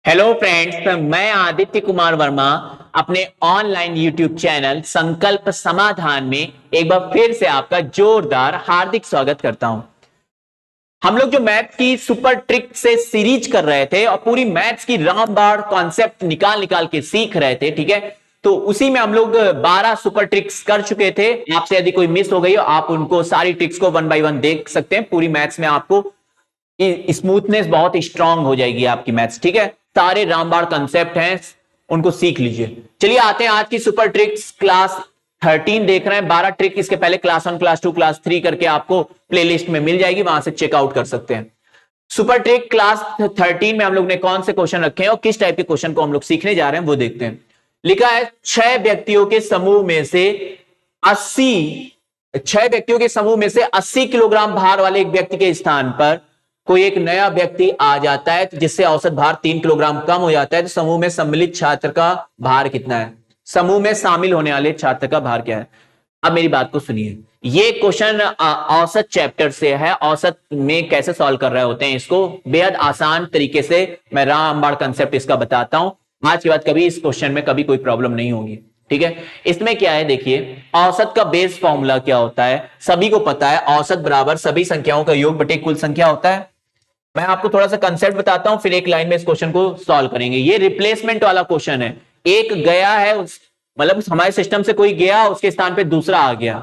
Hello friends, मैं आदित्य कुमार वर्मा अपने online YouTube channel संकल्प समाधान में एक बार फिर से आपका जोरदार हार्दिक स्वागत करता हूं। हम लोग जो मैथ की सुपर ट्रिक से सीरीज कर रहे थे और पूरी मैथ्स की रामबाण कॉन्सेप्ट निकाल निकाल के सीख रहे थे, ठीक है। तो उसी में हम लोग 12 सुपर ट्रिक्स कर चुके थे। आपसे यदि कोई मिस हो गई हो, आप उनको सारी ट्रिक्स को वन बाय वन देख सकते हैं। पूरी मैथ्स में आपको स्मूथनेस बहुत स्ट्रांग हो जाएगी आपकी मैथ्स, ठीक है। सारे रामबाण कंसेप्ट हैं, उनको सीख लीजिए। चलिए आते हैं आज की सुपर ट्रिक्स। क्लास 13 देख रहे हैं, 12 ट्रिक इसके पहले क्लास 1, क्लास 2, क्लास 3 करके आपको प्लेलिस्ट में मिल जाएगी, वहां से चेकआउट कर सकते हैं। सुपर ट्रिक क्लास 13 में हम लोग ने कौन से क्वेश्चन रखे हैं और किस टाइप के क्वेश्चन को हम लोग सीखने जा रहे हैं वो देखते हैं। लिखा है 6 व्यक्तियों के समूह में से 80 किलोग्राम भार वाले एक व्यक्ति के स्थान पर कोई एक नया व्यक्ति आ जाता है, जिससे औसत भार 3 किलोग्राम कम हो जाता है। तो समूह में सम्मिलित छात्र का भार कितना है? समूह में शामिल होने वाले छात्र का भार क्या है? अब मेरी बात को सुनिए। ये क्वेश्चन औसत चैप्टर से है। औसत में कैसे सॉल्व कर रहे होते हैं इसको, बेहद आसान तरीके से मैं रामबाण कंसेप्ट इसका बताता हूं। आज के बाद कभी इस क्वेश्चन में कभी कोई प्रॉब्लम नहीं होगी, ठीक है। इसमें क्या है, देखिए औसत का बेस फॉर्मूला क्या होता है, सभी को पता है। औसत बराबर सभी संख्याओं का योग बटे कुल संख्या होता है। मैं आपको थोड़ा सा कंसेप्ट बताता हूं, फिर एक लाइन में इस क्वेश्चन को सॉल्व करेंगे। ये रिप्लेसमेंट वाला क्वेश्चन है। एक गया है, मतलब हमारे सिस्टम से कोई गया, उसके स्थान पे दूसरा आ गया,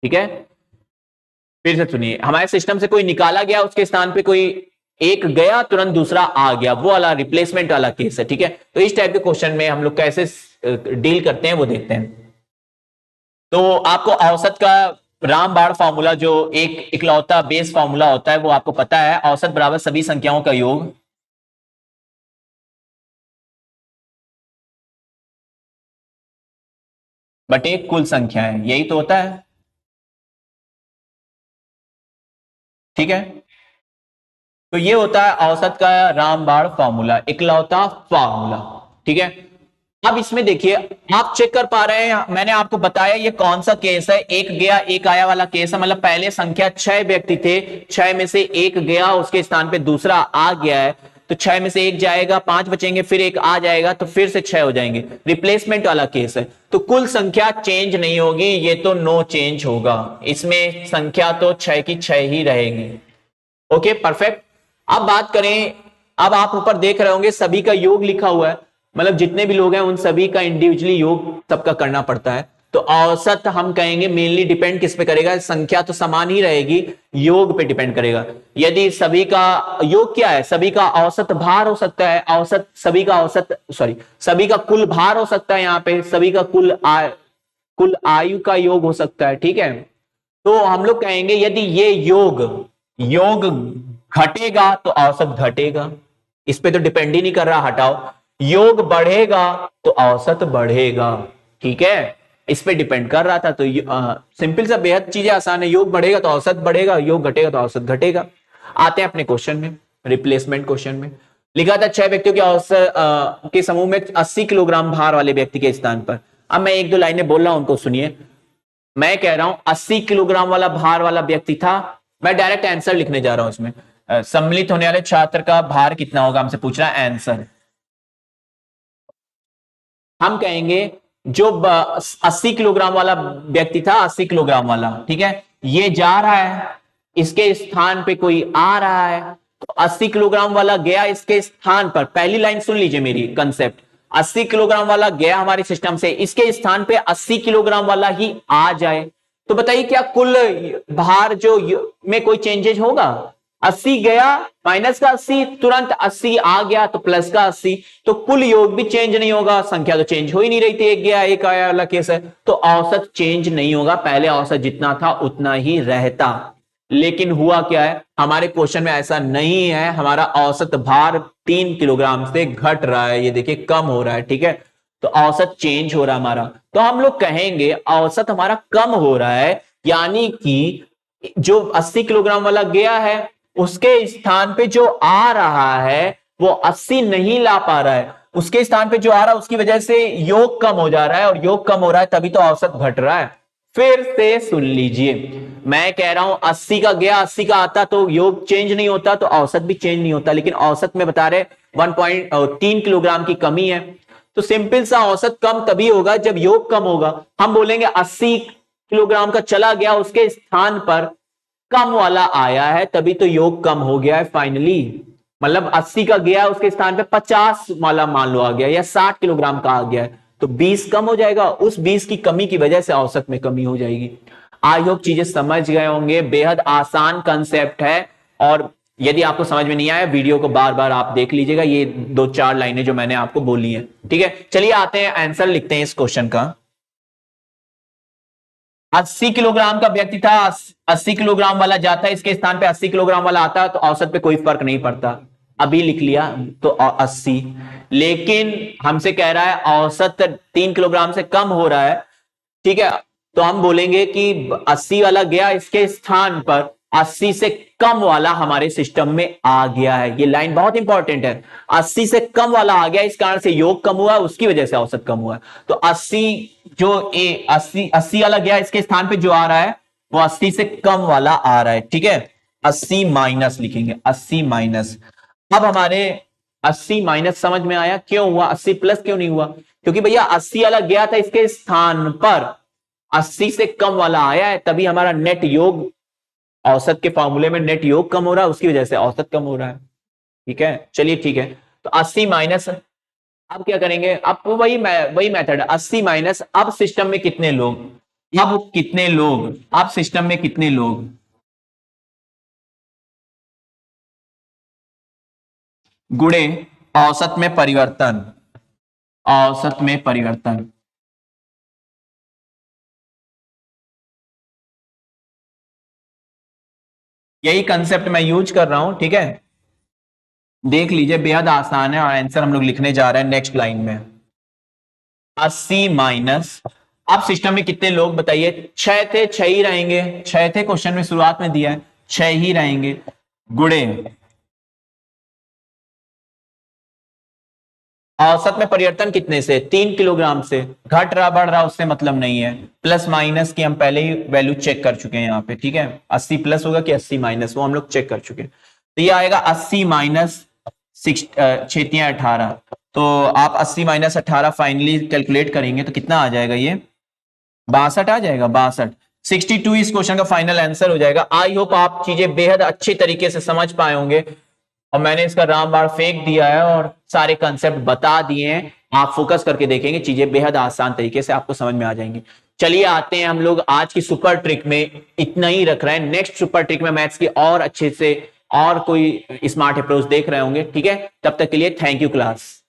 ठीक है। फिर से सुनिए, हमारे सिस्टम से कोई निकाला गया, उसके स्थान पे कोई एक गया, तुरंत दूसरा आ गया, वो वाला रिप्लेसमेंट वाला केस है, ठीक है। तो इस टाइप के क्वेश्चन में हम लोग कैसे डील करते हैं वो देखते हैं। तो आपको औसत का रामबाण फॉर्मूला, जो एक इकलौता बेस फॉर्मूला होता है, वो आपको पता है। औसत बराबर सभी संख्याओं का योग बटे कुल संख्या है, यही तो होता है, ठीक है। तो ये होता है औसत का रामबाण फॉर्मूला, इकलौता फॉर्मूला, ठीक है। अब इसमें देखिए, आप चेक कर पा रहे हैं, मैंने आपको बताया ये कौन सा केस है, एक गया एक आया वाला केस है। मतलब पहले संख्या 6 व्यक्ति थे, 6 में से एक गया, उसके स्थान पे दूसरा आ गया है, तो 6 में से एक जाएगा, 5 बचेंगे, फिर एक आ जाएगा, तो फिर से 6 हो जाएंगे। रिप्लेसमेंट वाला केस है, तो कुल संख्या चेंज नहीं होगी, ये तो नो चेंज होगा। इसमें संख्या तो 6 की 6 ही रहेगी। Okay, perfect. अब बात करें, अब आप ऊपर देख रहे होंगे सभी का योग लिखा हुआ है, मतलब जितने भी लोग हैं उन सभी का इंडिविजुअली योग सबका करना पड़ता है। तो औसत हम कहेंगे मेनली डिपेंड किस पे करेगा, संख्या तो समान ही रहेगी, योग पे डिपेंड करेगा। यदि सभी का योग क्या है, सभी का औसत भार हो सकता है, औसत सभी का औसत सभी का कुल भार हो सकता है, यहाँ पे सभी का कुल आयु का योग हो सकता है, ठीक है। तो हम लोग कहेंगे यदि ये योग योग घटेगा तो औसत घटेगा, इस पे तो डिपेंड ही नहीं कर रहा, हटाओ। योग बढ़ेगा तो औसत बढ़ेगा, ठीक है, इस पे डिपेंड कर रहा था। तो सिंपल सा, बेहद चीजें आसान है। योग बढ़ेगा तो औसत बढ़ेगा, योग घटेगा तो औसत घटेगा। आते हैं अपने क्वेश्चन में, रिप्लेसमेंट क्वेश्चन में। लिखा था 6 व्यक्तियों के औसत के समूह में 80 किलोग्राम भार वाले व्यक्ति के स्थान पर। अब मैं एक दो लाइनें बोल रहा हूं, उनको सुनिए। मैं कह रहा हूं 80 किलोग्राम वाला भार वाला व्यक्ति था, मैं डायरेक्ट आंसर लिखने जा रहा हूं इसमें। सम्मिलित होने वाले छात्र का भार कितना होगा, हमसे पूछ रहा है आंसर। हम कहेंगे जो 80 किलोग्राम वाला व्यक्ति था, 80 किलोग्राम वाला, ठीक है, ये जा रहा है, इसके स्थान पे कोई आ रहा है, तो 80 किलोग्राम वाला गया इसके स्थान पर। पहली लाइन सुन लीजिए मेरी कंसेप्ट, 80 किलोग्राम वाला गया हमारे सिस्टम से, इसके स्थान पे 80 किलोग्राम वाला ही आ जाए, तो बताइए क्या कुल भार जो में कोई चेंजेस होगा? 80 गया, माइनस का 80, तुरंत 80 आ गया तो प्लस का 80, तो कुल योग भी चेंज नहीं होगा, संख्या तो चेंज हो ही नहीं रही थी, एक गया एक आया वाला केस है, तो औसत चेंज नहीं होगा, पहले औसत जितना था उतना ही रहता। लेकिन हुआ क्या है, हमारे क्वेश्चन में ऐसा नहीं है, हमारा औसत भार 3 किलोग्राम से घट रहा है, ये देखिए कम हो रहा है, ठीक है। तो औसत चेंज हो रहा है हमारा, तो हम लोग कहेंगे औसत हमारा कम हो रहा है, यानी कि जो 80 किलोग्राम वाला गया है, उसके स्थान पे जो आ रहा है वो 80 नहीं ला पा रहा है, उसके स्थान पे जो आ रहा है उसकी वजह से योग कम हो जा रहा है, और योग कम हो रहा है तभी तो औसत घट रहा है। फिर से सुन लीजिए, मैं कह रहा हूं 80 का गया 80 का आता तो योग चेंज नहीं होता, तो औसत भी चेंज नहीं होता, लेकिन औसत में बता रहे 1.3 किलोग्राम की कमी है। तो सिंपल सा औसत कम तभी होगा जब योग कम होगा। हम बोलेंगे 80 किलोग्राम का चला गया, उसके स्थान पर कम वाला आया है, तभी तो योग कम हो गया है फाइनली। मतलब 80 का गया, उसके स्थान पे 50 वाला मान लो आ गया, या 60 किलोग्राम का आ गया है, तो 20 कम हो जाएगा। उस 20 की कमी की वजह से औसत में कमी हो जाएगी। आई होप चीजें समझ गए होंगे, बेहद आसान कंसेप्ट है। और यदि आपको समझ में नहीं आया, वीडियो को बार बार आप देख लीजिएगा, ये 2-4 लाइनें जो मैंने आपको बोली हैं। ठीक है, चलिए आते हैं आंसर लिखते हैं इस क्वेश्चन का। 80 किलोग्राम का व्यक्ति था, 80 किलोग्राम वाला जाता है, इसके स्थान पे 80 किलोग्राम वाला आता, तो औसत पे कोई फर्क नहीं पड़ता। अभी लिख लिया तो 80, लेकिन हमसे कह रहा है औसत 3 किलोग्राम से कम हो रहा है। ठीक है, तो हम बोलेंगे कि 80 वाला गया, इसके स्थान पर 80 से कम वाला हमारे सिस्टम में आ गया है। ये लाइन बहुत इंपॉर्टेंट है, 80 से कम वाला आ गया, इस कारण से योग कम हुआ, उसकी वजह से औसत कम हुआ है। तो 80 जो 80 वाला गया, इसके स्थान पे जो आ रहा है वो 80 से कम वाला आ रहा है। ठीक है, 80 माइनस लिखेंगे, 80 माइनस। अब हमारे 80 माइनस समझ में आया, क्यों हुआ? 80 प्लस क्यों नहीं हुआ? क्योंकि भैया 80 वाला गया था, इसके स्थान पर 80 से कम वाला आया है, तभी हमारा नेट योग, औसत के फॉर्मूले में नेट योग कम हो रहा है, उसकी वजह से औसत कम हो रहा है। ठीक है, चलिए ठीक है, तो 80 माइनस। अब क्या करेंगे? अब वही मेथड है, 80 माइनस। अब सिस्टम में कितने लोग, अब कितने लोग, अब सिस्टम में कितने लोग, गुणे औसत में परिवर्तन, औसत में परिवर्तन। यही कंसेप्ट मैं यूज कर रहा हूं। ठीक है, देख लीजिए, बेहद आसान है, और आंसर हम लोग लिखने जा रहे हैं नेक्स्ट लाइन में। 80 माइनस, अब सिस्टम में कितने लोग बताइए? 6 थे, 6 ही रहेंगे, 6 थे, क्वेश्चन में शुरुआत में दिया है 6 ही रहेंगे, गुणे औसत में परिवर्तन कितने से? 3 किलोग्राम से। घट रहा बढ़ रहा उससे मतलब नहीं है, प्लस माइनस की हम पहले ही वैल्यू चेक कर चुके हैं यहाँ पे। ठीक है, 80 प्लस होगा कि 80 माइनस, वो हम लोग चेक कर चुके हैं। तो ये आएगा 80 माइनस 18। तो आप 80 माइनस 18 फाइनली कैलकुलेट करेंगे तो कितना आ जाएगा? ये 62 आ जाएगा, 62। 62 इस क्वेश्चन का फाइनल आंसर हो जाएगा। आई होप आप चीजें बेहद अच्छे तरीके से समझ पाए होंगे, और मैंने इसका रामबाण फेंक दिया है और सारे कंसेप्ट बता दिए हैं। आप फोकस करके देखेंगे, चीजें बेहद आसान तरीके से आपको समझ में आ जाएंगी। चलिए आते हैं हम लोग आज की सुपर ट्रिक में, इतना ही रख रहे हैं। नेक्स्ट सुपर ट्रिक में मैथ्स की और अच्छे से और कोई स्मार्ट अप्रोच देख रहे होंगे। ठीक है, तब तक के लिए थैंक यू क्लास।